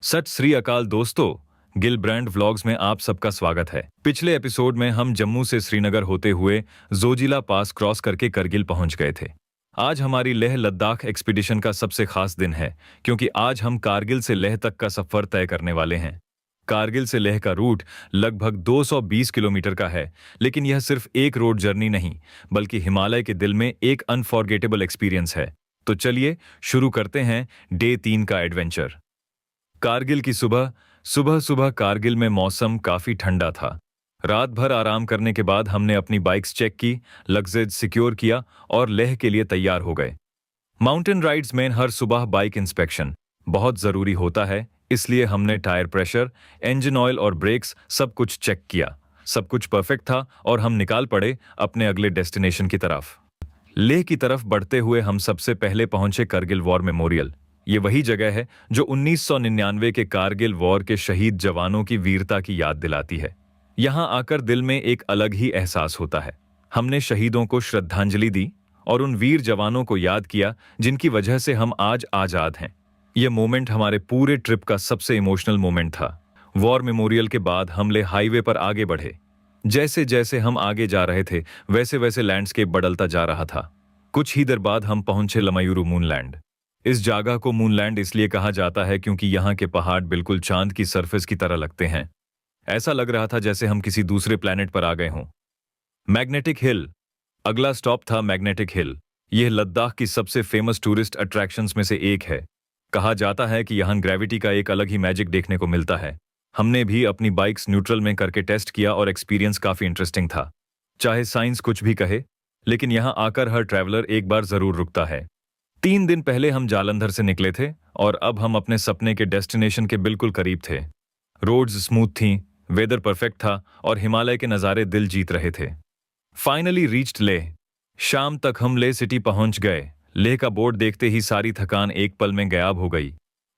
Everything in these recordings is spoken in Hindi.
सत श्री अकाल दोस्तों, गिल ब्रांड व्लॉग्स में आप सबका स्वागत है। पिछले एपिसोड में हम जम्मू से श्रीनगर होते हुए जोजिला पास क्रॉस करके करगिल पहुंच गए थे। आज हमारी लेह लद्दाख एक्सपीडिशन का सबसे खास दिन है क्योंकि आज हम कारगिल से लेह तक का सफर तय करने वाले हैं। कारगिल से लेह का रूट लगभग 220 किलोमीटर का है, लेकिन यह सिर्फ एक रोड जर्नी नहीं बल्कि हिमालय के दिल में एक अनफॉरगेटेबल एक्सपीरियंस है। तो चलिए शुरू करते हैं डे 3 का एडवेंचर। कारगिल की सुबह सुबह सुबह कारगिल में मौसम काफी ठंडा था। रात भर आराम करने के बाद हमने अपनी बाइक्स चेक की, लगेज सिक्योर किया और लेह के लिए तैयार हो गए। माउंटेन राइड्स में हर सुबह बाइक इंस्पेक्शन बहुत जरूरी होता है, इसलिए हमने टायर प्रेशर, इंजन ऑयल और ब्रेक्स सब कुछ चेक किया। सब कुछ परफेक्ट था और हम निकाल पड़े अपने अगले डेस्टिनेशन की तरफ। लेह की तरफ बढ़ते हुए हम सबसे पहले पहुंचे करगिल वॉर मेमोरियल। ये वही जगह है जो 1999 के कारगिल वॉर के शहीद जवानों की वीरता की याद दिलाती है। यहाँ आकर दिल में एक अलग ही एहसास होता है। हमने शहीदों को श्रद्धांजलि दी और उन वीर जवानों को याद किया जिनकी वजह से हम आज आजाद हैं। ये मोमेंट हमारे पूरे ट्रिप का सबसे इमोशनल मोमेंट था। वॉर मेमोरियल के बाद हम ले हाईवे पर आगे बढ़े। जैसे जैसे हम आगे जा रहे थे वैसे वैसे लैंडस्केप बदलता जा रहा था। कुछ ही देर बाद हम पहुंचे लमायूरू मूनलैंड। इस जगह को मूनलैंड इसलिए कहा जाता है क्योंकि यहाँ के पहाड़ बिल्कुल चांद की सरफेस की तरह लगते हैं। ऐसा लग रहा था जैसे हम किसी दूसरे प्लेनेट पर आ गए हों। मैग्नेटिक हिल अगला स्टॉप था। मैग्नेटिक हिल यह लद्दाख की सबसे फेमस टूरिस्ट अट्रैक्शंस में से एक है। कहा जाता है कि यहाँ ग्रेविटी का एक अलग ही मैजिक देखने को मिलता है। हमने भी अपनी बाइक्स न्यूट्रल में करके टेस्ट किया और एक्सपीरियंस काफी इंटरेस्टिंग था। चाहे साइंस कुछ भी कहे, लेकिन यहाँ आकर हर ट्रैवलर एक बार जरूर रुकता है। 3 दिन पहले हम जालंधर से निकले थे और अब हम अपने सपने के डेस्टिनेशन के बिल्कुल करीब थे। रोड्स स्मूथ थीं, वेदर परफेक्ट था और हिमालय के नज़ारे दिल जीत रहे थे। Finally reached Leh. शाम तक हम लेह सिटी पहुंच गए। लेह का बोर्ड देखते ही सारी थकान एक पल में गायब हो गई।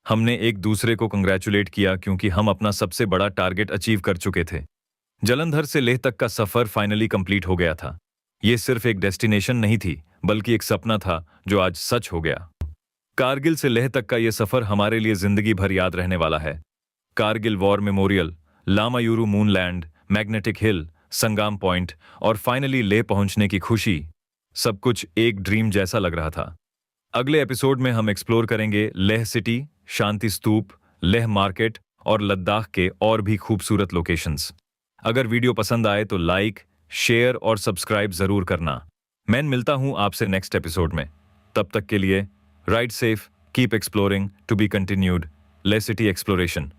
हमने एक दूसरे को कंग्रेचुलेट किया क्योंकि हम अपना सबसे बड़ा टारगेट अचीव कर चुके थे। जालंधर से लेह तक का सफर फाइनली कंप्लीट हो गया था। ये सिर्फ एक डेस्टिनेशन नहीं थी बल्कि एक सपना था जो आज सच हो गया। कारगिल से लेह तक का ये सफर हमारे लिए जिंदगी भर याद रहने वाला है। Kargil war memorial, Lamayuru moonland, magnetic hill, Sangam point और फाइनली लेह पहुंचने की खुशी, सब कुछ एक ड्रीम जैसा लग रहा था। अगले एपिसोड में हम एक्सप्लोर करेंगे लेह सिटी, शांति स्तूप, लेह मार्केट और लद्दाख के और भी खूबसूरत लोकेशंस। अगर वीडियो पसंद आए तो लाइक, शेयर और सब्सक्राइब जरूर करना। मैं मिलता हूं आपसे नेक्स्ट एपिसोड में। तब तक के लिए ride safe, keep exploring, to be continued. Leh city exploration.